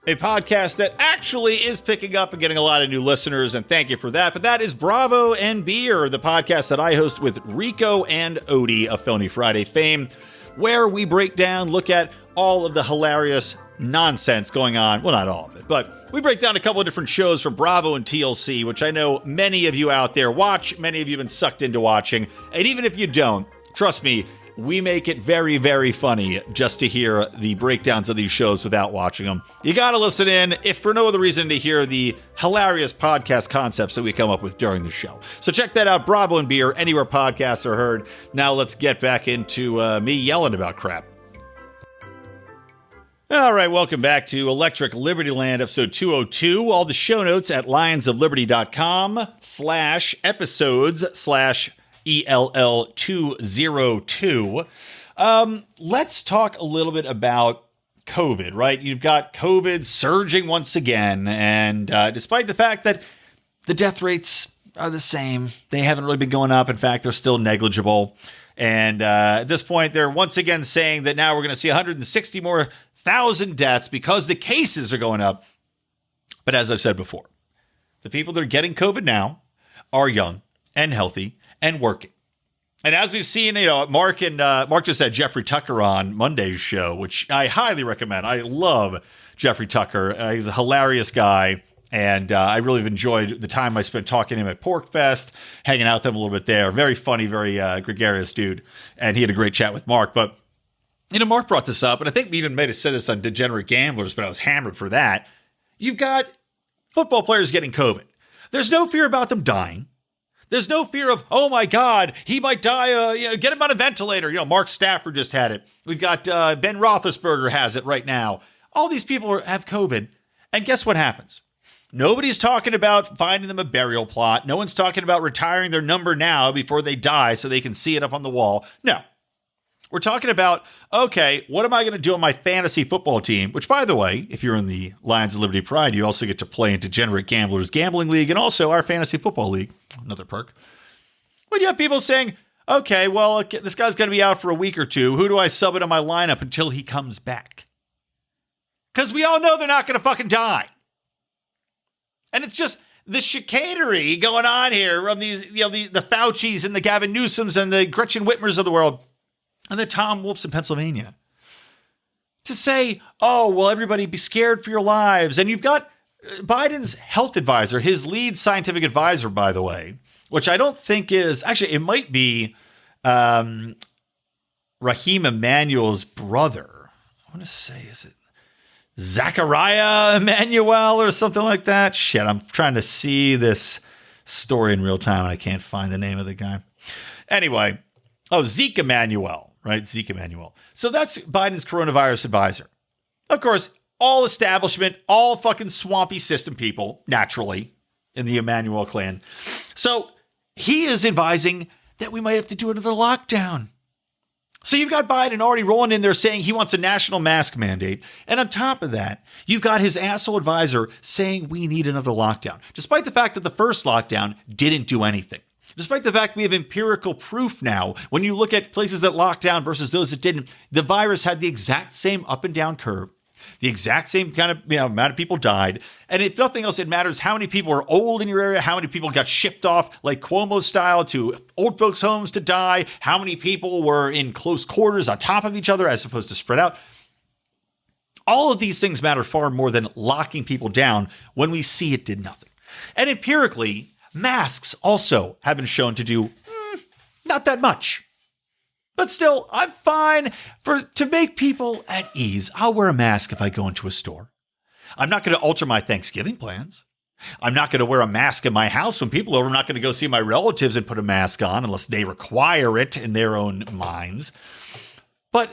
a podcast that actually is picking up and getting a lot of new listeners, and thank you for that. But that is Bravo and Beer, the podcast that I host with Rico and Odie of Felony Friday fame, where we break down, look at all of the hilarious nonsense going on. Well, not all of it, but we break down a couple of different shows from Bravo and TLC, which I know many of you out there watch, many of you have been sucked into watching, and even if you don't, trust me, we make it very, very funny just to hear the breakdowns of these shows without watching them. You got to listen in, if for no other reason, to hear the hilarious podcast concepts that we come up with during the show. So check that out, Bravo and Beer, anywhere podcasts are heard. Now let's get back into me yelling about crap. All right, welcome back to Electric Libertyland, episode 202. All the show notes at lionsofliberty.com/episodes/ELL202. Let's talk a little bit about COVID, right? You've got COVID surging once again, and despite the fact that the death rates are the same, they haven't really been going up. In fact, they're still negligible. And at this point, they're once again saying that now we're going to see 160 more thousand deaths because the cases are going up. But as I've said before, the people that are getting COVID now are young and healthy and working. And as we've seen, Mark just had Jeffrey Tucker on Monday's show, which I highly recommend. I love Jeffrey Tucker. He's a hilarious guy. And I really have enjoyed the time I spent talking to him at Pork Fest, hanging out with him a little bit there. Very funny, very gregarious dude. And he had a great chat with Mark. But, Mark brought this up, and I think we even may have said this on Degenerate Gamblers, but I was hammered for that. You've got football players getting COVID. There's no fear about them dying. There's no fear of, oh my God, he might die. Get him on a ventilator. Mark Stafford just had it. We've got Ben Roethlisberger has it right now. All these people have COVID. And guess what happens? Nobody's talking about finding them a burial plot. No one's talking about retiring their number now before they die so they can see it up on the wall. No. We're talking about, okay, what am I going to do on my fantasy football team? Which, by the way, if you're in the Lions of Liberty Pride, you also get to play in Degenerate Gamblers Gambling League and also our fantasy football league. Another perk. But you have people saying, okay, well, this guy's going to be out for a week or two. Who do I sub into my lineup until he comes back? Because we all know they're not going to fucking die. And it's just the chicanery going on here from these, the Faucis and the Gavin Newsoms and the Gretchen Whitmers of the world and the Tom Wolfs in Pennsylvania to say, oh, well, everybody be scared for your lives. And you've got Biden's health advisor, his lead scientific advisor, by the way, which I don't think is actually, it might be Raheem Emanuel's brother. I want to say, is it Zachariah Emanuel or something like that? Shit, I'm trying to see this story in real time and I can't find the name of the guy. Anyway, Zeke Emanuel, right? Zeke Emanuel. So that's Biden's coronavirus advisor. Of course, all establishment, all fucking swampy system people, naturally, in the Emanuel clan. So he is advising that we might have to do another lockdown. So you've got Biden already rolling in there saying he wants a national mask mandate. And on top of that, you've got his asshole advisor saying we need another lockdown, despite the fact that the first lockdown didn't do anything. Despite the fact we have empirical proof now, when you look at places that locked down versus those that didn't, the virus had the exact same up and down curve, the exact same kind of amount of people died. And if nothing else, it matters how many people are old in your area, how many people got shipped off like Cuomo style to old folks' homes to die, how many people were in close quarters on top of each other as opposed to spread out. All of these things matter far more than locking people down when we see it did nothing. And empirically, masks also have been shown to do not that much. But still, I'm fine to make people at ease. I'll wear a mask if I go into a store. I'm not going to alter my Thanksgiving plans. I'm not going to wear a mask in my house when people are over. I'm not going to go see my relatives and put a mask on unless they require it in their own minds. But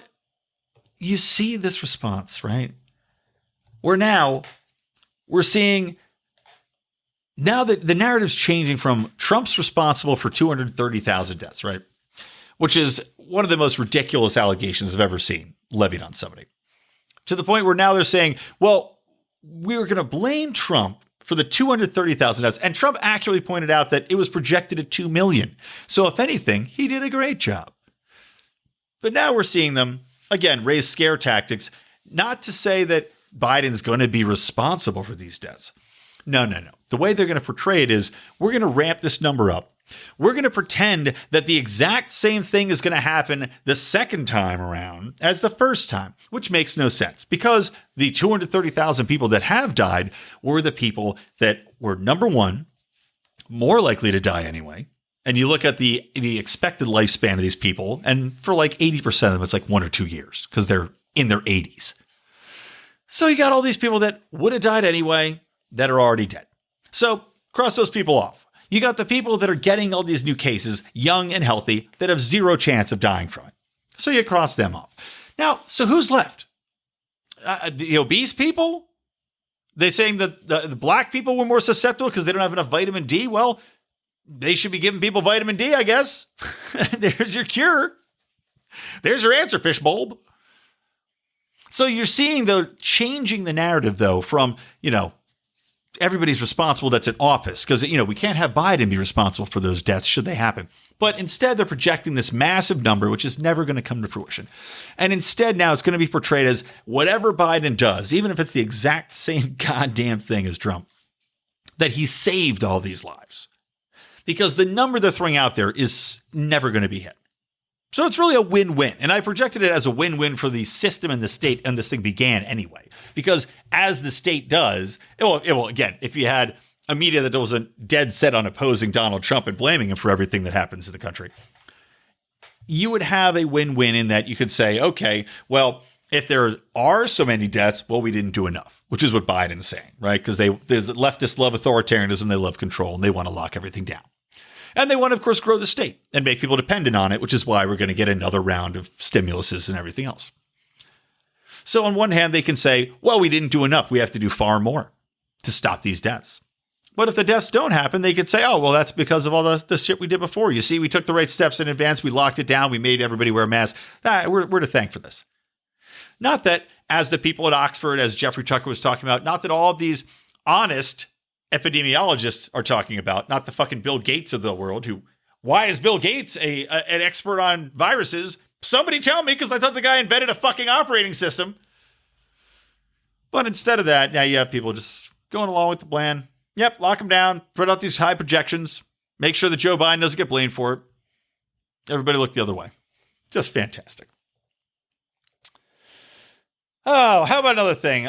you see this response, right? We're seeing now that the narrative's changing from Trump's responsible for 230,000 deaths, right? Which is one of the most ridiculous allegations I've ever seen levied on somebody. To the point where now they're saying, well, we're going to blame Trump for the 230,000 deaths. And Trump accurately pointed out that it was projected at 2 million. So if anything, he did a great job. But now we're seeing them, again, raise scare tactics, not to say that Biden's going to be responsible for these deaths. No. The way they're going to portray it is we're going to ramp this number up. We're going to pretend that the exact same thing is going to happen the second time around as the first time, which makes no sense because the 230,000 people that have died were the people that were, number one, more likely to die anyway. And you look at the expected lifespan of these people, and for like 80% of them, it's like 1 or 2 years because they're in their 80s. So you got all these people that would have died anyway that are already dead. So cross those people off. You got the people that are getting all these new cases, young and healthy, that have zero chance of dying from it. So you cross them off. Now, so who's left? The obese people? They're saying that the black people were more susceptible because they don't have enough vitamin D? Well, they should be giving people vitamin D, I guess. There's your cure. There's your answer, fishbulb. So you're seeing, though, changing the narrative, though, from, everybody's responsible that's in office because, we can't have Biden be responsible for those deaths should they happen. But instead, they're projecting this massive number, which is never going to come to fruition. And instead, now it's going to be portrayed as whatever Biden does, even if it's the exact same goddamn thing as Trump, that he saved all these lives. Because the number they're throwing out there is never going to be hit. So it's really a win-win. And I projected it as a win-win for the system and the state, and this thing began anyway. Because as the state does, again, if you had a media that wasn't dead set on opposing Donald Trump and blaming him for everything that happens in the country, you would have a win-win in that you could say, okay, well, if there are so many deaths, well, we didn't do enough, which is what Biden's saying, right? Because leftists love authoritarianism, they love control, and they want to lock everything down. And they want to, of course, grow the state and make people dependent on it, which is why we're going to get another round of stimuluses and everything else. So on one hand, they can say, well, we didn't do enough. We have to do far more to stop these deaths. But if the deaths don't happen, they could say, oh, well, that's because of all the shit we did before. You see, we took the right steps in advance. We locked it down. We made everybody wear a mask. We're to thank for this. Not that, as the people at Oxford, as Jeffrey Tucker was talking about, not that all of these honest epidemiologists are talking about, not the fucking Bill Gates of the world, why is Bill Gates an expert on viruses? Somebody tell me, because I thought the guy invented a fucking operating system. But instead of that, now you have people just going along with the plan. Yep, lock them down, put out these high projections, make sure that Joe Biden doesn't get blamed for it. Everybody look the other way. Just fantastic. Oh, how about another thing?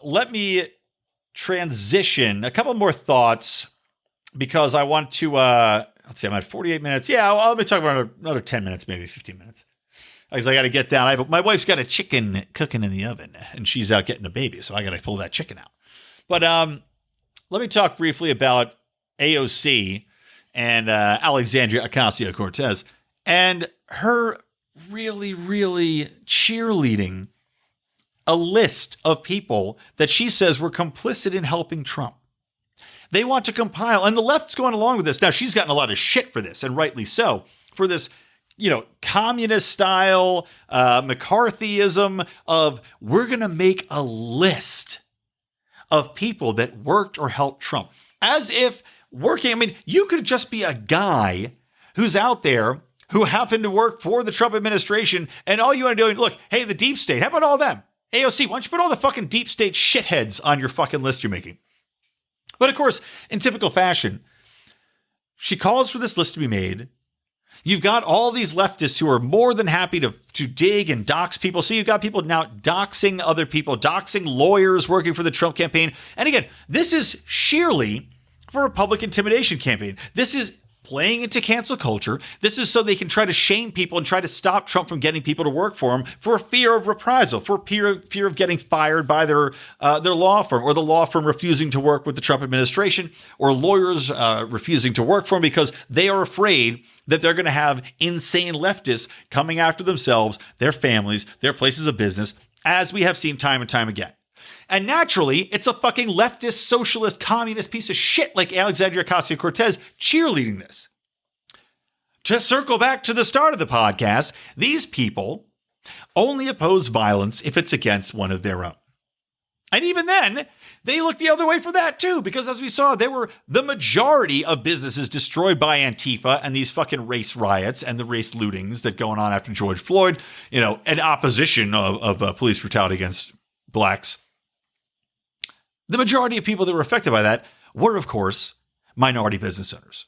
Let me transition a couple more thoughts because I want to, let's see, I'm at 48 minutes. Yeah, let me talk about another 10 minutes, maybe 15 minutes. Because I got to get down. My wife's got a chicken cooking in the oven and she's out getting a baby. So I got to pull that chicken out. But let me talk briefly about AOC and Alexandria Ocasio-Cortez and her really, really cheerleading a list of people that she says were complicit in helping Trump. They want to compile, and the left's going along with this. Now, she's gotten a lot of shit for this, and rightly so, for this, communist style McCarthyism of we're going to make a list of people that worked or helped Trump. As if working, you could just be a guy who's out there who happened to work for the Trump administration, and all you want to do is, look, hey, the deep state, how about all them? AOC, why don't you put all the fucking deep state shitheads on your fucking list you're making? But of course, in typical fashion, she calls for this list to be made. You've got all these leftists who are more than happy to dig and dox people. So you've got people now doxing other people, doxing lawyers working for the Trump campaign. And again, this is sheerly for a public intimidation campaign. This is playing into cancel culture. This is so they can try to shame people and try to stop Trump from getting people to work for him for fear of reprisal, for fear of getting fired by their law firm, or the law firm refusing to work with the Trump administration, or lawyers refusing to work for him because they are afraid that they're going to have insane leftists coming after themselves, their families, their places of business, as we have seen time and time again. And naturally, it's a fucking leftist, socialist, communist piece of shit like Alexandria Ocasio-Cortez cheerleading this. To circle back to the start of the podcast, these people only oppose violence if it's against one of their own. And even then, they look the other way for that too, because as we saw, there were the majority of businesses destroyed by Antifa and these fucking race riots and the race lootings that going on after George Floyd, in opposition of police brutality against blacks. The majority of people that were affected by that were, of course, minority business owners.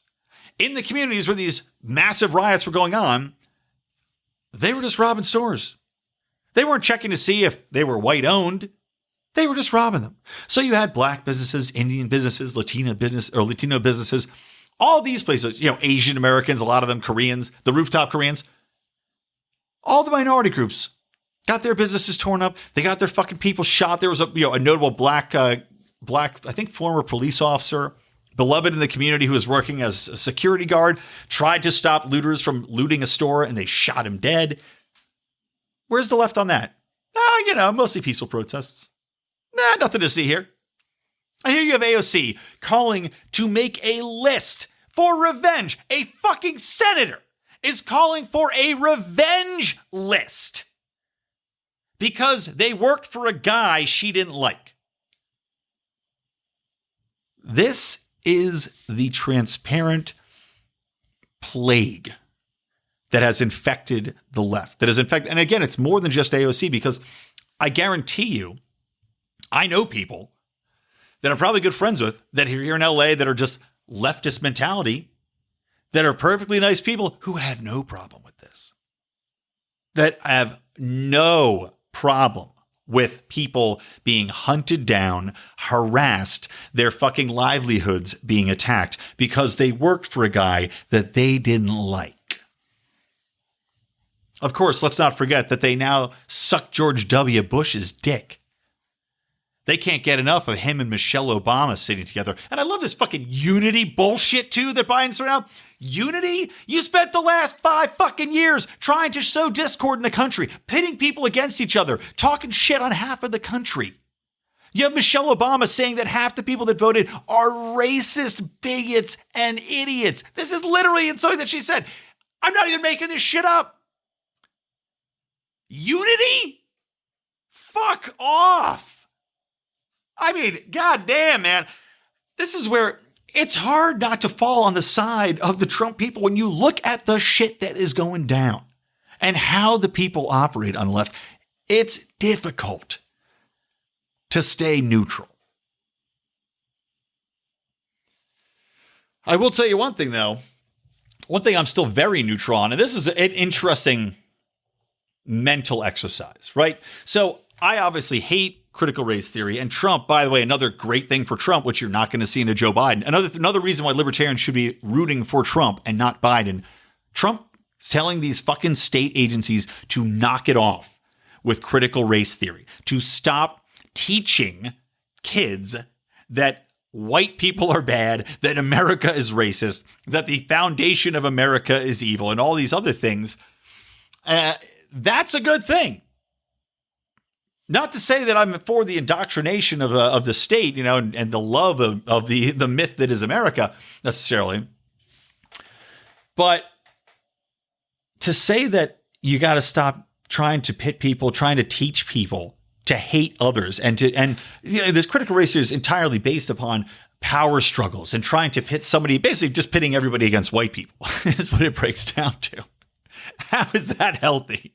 In the communities where these massive riots were going on, they were just robbing stores. They weren't checking to see if they were white owned. They were just robbing them. So you had black businesses, Indian businesses, Latino businesses, all these places, Asian Americans, a lot of them Koreans, the rooftop Koreans. All the minority groups got their businesses torn up. They got their fucking people shot. There was a notable black, I think former police officer, beloved in the community, who was working as a security guard, tried to stop looters from looting a store and they shot him dead. Where's the left on that? Mostly peaceful protests. Nothing to see here. And here you have AOC calling to make a list for revenge. A fucking senator is calling for a revenge list because they worked for a guy she didn't like. This is the transparent plague that has infected the left. And again, it's more than just AOC, because I guarantee you, I know people that I'm probably good friends with that are here in LA that are just leftist mentality, that are perfectly nice people who have no problem with this, that have no problem with people being hunted down, harassed, their fucking livelihoods being attacked because they worked for a guy that they didn't like. Of course, let's not forget that they now suck George W. Bush's dick. They can't get enough of him and Michelle Obama sitting together. And I love this fucking unity bullshit too that Biden's throwing out. Unity? You spent the last 5 fucking years trying to sow discord in the country, pitting people against each other, talking shit on half of the country. You have Michelle Obama saying that half the people that voted are racist bigots and idiots. This is literally something that she said. I'm not even making this shit up. Unity? Fuck off. I mean, goddamn, man. This is where it's hard not to fall on the side of the Trump people when you look at the shit that is going down and how the people operate on the left. It's difficult to stay neutral. I will tell you one thing, though. One thing I'm still very neutral on, and this is an interesting mental exercise, right? So I obviously hate critical race theory, and Trump, by the way, another great thing for Trump, which you're not going to see in a Joe Biden. Another reason why libertarians should be rooting for Trump and not Biden. Trump is telling these fucking state agencies to knock it off with critical race theory, to stop teaching kids that white people are bad, that America is racist, that the foundation of America is evil, and all these other things. That's a good thing. Not to say that I'm for the indoctrination of the state, and the love of the myth that is America necessarily. But to say that you got to stop trying to pit people, trying to teach people to hate others, and this critical race theory is entirely based upon power struggles and trying to pit somebody, basically just pitting everybody against white people is what it breaks down to. How is that healthy?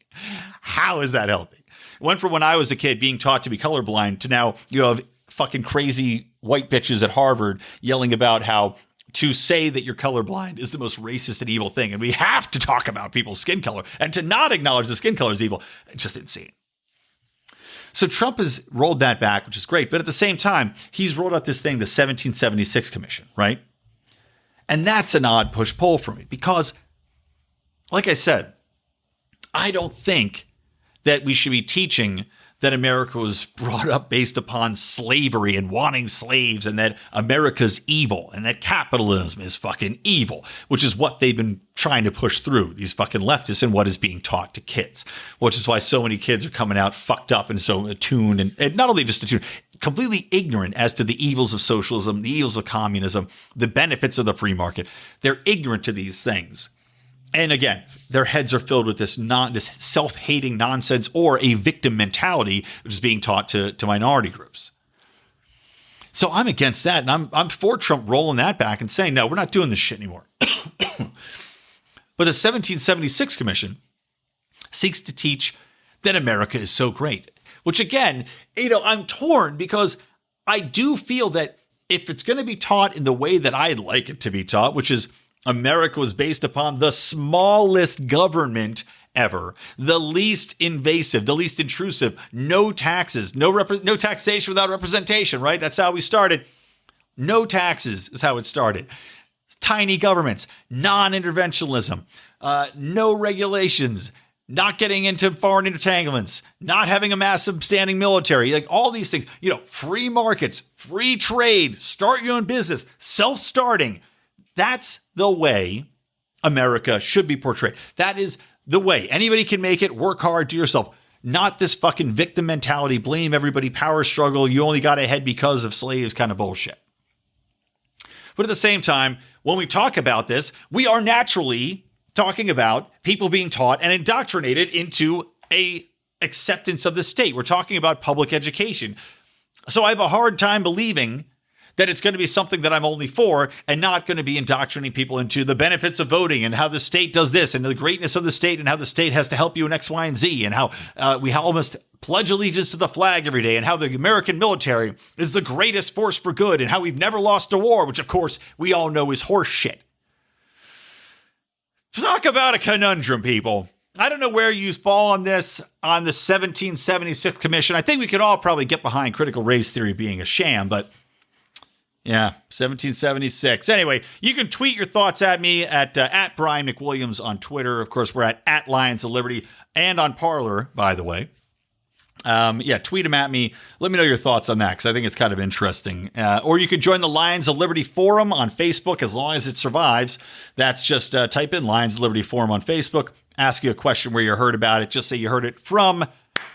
How is that healthy? It went from when I was a kid being taught to be colorblind to now you have fucking crazy white bitches at Harvard yelling about how to say that you're colorblind is the most racist and evil thing. And we have to talk about people's skin color, and to not acknowledge the skin color is evil. It's just insane. So Trump has rolled that back, which is great. But at the same time, he's rolled out this thing, the 1776 Commission, right? And that's an odd push-pull for me because, like I said, I don't think that we should be teaching that America was brought up based upon slavery and wanting slaves and that America's evil and that capitalism is fucking evil, which is what they've been trying to push through, these fucking leftists, and what is being taught to kids, which is why so many kids are coming out fucked up and so attuned and not only just attuned, completely ignorant as to the evils of socialism, the evils of communism, the benefits of the free market. They're ignorant to these things. And again, their heads are filled with this self-hating nonsense or a victim mentality, which is being taught to minority groups. So I'm against that. And I'm for Trump rolling that back and saying, no, we're not doing this shit anymore. But the 1776 Commission seeks to teach that America is so great, which again, I'm torn because I do feel that if it's going to be taught in the way that I'd like it to be taught, which is America was based upon the smallest government ever, the least invasive, the least intrusive, no taxes, no taxation without representation, right? That's how we started. No taxes is how it started. Tiny governments, non-interventionism, no regulations, not getting into foreign entanglements, not having a massive standing military, like all these things, free markets, free trade, start your own business, self-starting. That's the way America should be portrayed. That is the way. Anybody can make it. Work hard, do yourself. Not this fucking victim mentality, blame everybody, power struggle, you only got ahead because of slaves kind of bullshit. But at the same time, when we talk about this, we are naturally talking about people being taught and indoctrinated into a acceptance of the state. We're talking about public education. So I have a hard time believing that it's going to be something that I'm only for and not going to be indoctrinating people into the benefits of voting and how the state does this and the greatness of the state and how the state has to help you in X, Y, and Z and how we almost pledge allegiance to the flag every day and how the American military is the greatest force for good and how we've never lost a war, which of course we all know is horse shit. Talk about a conundrum, people. I don't know where you fall on this, on the 1776 Commission. I think we could all probably get behind critical race theory being a sham, but yeah, 1776. Anyway, you can tweet your thoughts at me at Brian McWilliams on Twitter. Of course, we're at Lions of Liberty and on Parler, by the way. Tweet them at me. Let me know your thoughts on that because I think it's kind of interesting. Or you could join the Lions of Liberty Forum on Facebook as long as it survives. That's just type in Lions of Liberty Forum on Facebook. Ask you a question where you heard about it. Just say you heard it from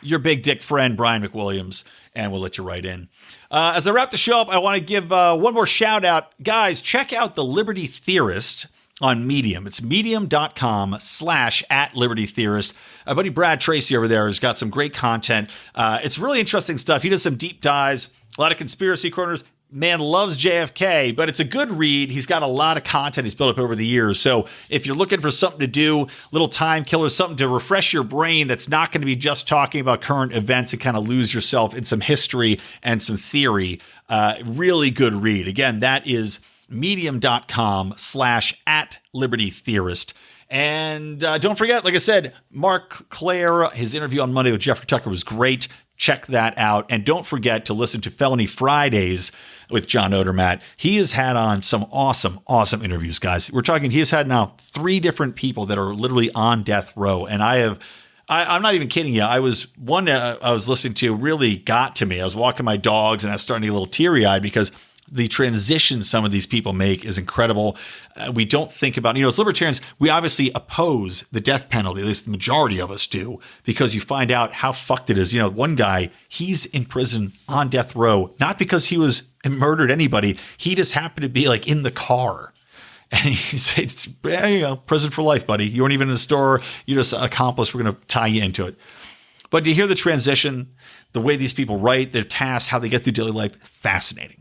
your big dick friend, Brian McWilliams, and we'll let you right in. As I wrap the show up, I want to give one more shout out. Guys, check out The Liberty Theorist on Medium. It's medium.com/@LibertyTheorist. My buddy Brad Tracy over there has got some great content. It's really interesting stuff. He does some deep dives, a lot of conspiracy corners. Man loves JFK, but it's a good read. He's got a lot of content he's built up over the years. So if you're looking for something to do, little time killer, something to refresh your brain that's not going to be just talking about current events and kind of lose yourself in some history and some theory, really good read. Again, that is medium.com/@LibertyTheorist. And don't forget, like I said, Mark Claire, his interview on Monday with Jeffrey Tucker was great. Check that out. And don't forget to listen to Felony Fridays with John Odermatt. He has had on some awesome interviews, guys. We're talking, he has had now 3 different people that are literally on death row. And I'm not even kidding you. I was listening to really got to me. I was walking my dogs and I was starting to get a little teary-eyed because the transition some of these people make is incredible. We don't think about, as libertarians, we obviously oppose the death penalty, at least the majority of us do, because you find out how fucked it is. One guy, he's in prison on death row, not because he murdered anybody. He just happened to be like in the car. And he said, prison for life, buddy. You weren't even in the store. You're just an accomplice. We're going to tie you into it. But to hear the transition, the way these people write, their tasks, how they get through daily life, fascinating.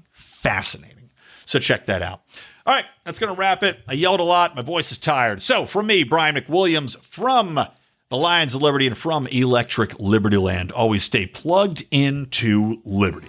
So check that out. All right, that's going to wrap it. I yelled a lot. My voice is tired. So from me, Brian McWilliams, from the Lions of Liberty and from Electric Libertyland, always stay plugged into liberty.